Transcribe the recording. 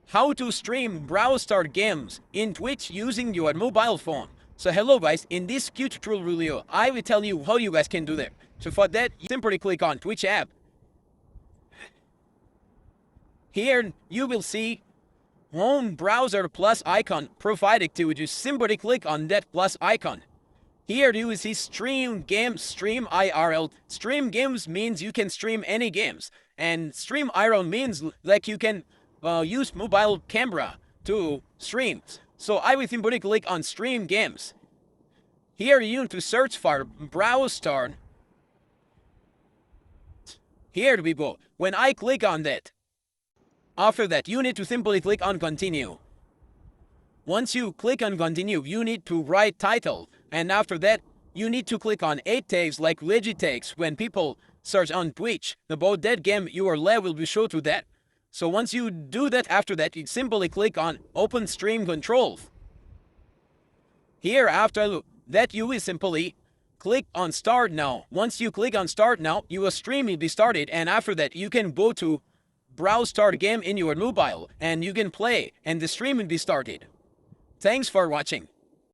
how to stream Brawl Stars games in Twitch using your mobile phone. So hello guys, in this cute tutorial video, I will tell you how you guys can do that. So for that, you simply click on Twitch app. Here you will see home browser plus icon profile activity. Simply click on that plus icon. Here you will see stream games, stream IRL. Stream games means you can stream any games, and stream IRL means like you can use mobile camera to stream. So I will simply click on stream games. Here you need to search for Brawl Stars. Here we go. When I click on that, after that you need to simply click on continue. Once you click on continue, you need to write title, and after that you need to click on 8 tags like legit tags. When people search on Twitch about that game, your level will be shown to that. So once you do that, after that you simply click on open stream controls. Here after that you will simply click on start now. Once you click on start now, your stream will be started, and after that you can go to Brawl Stars game in your mobile and you can play and the stream will be started. Thanks for watching.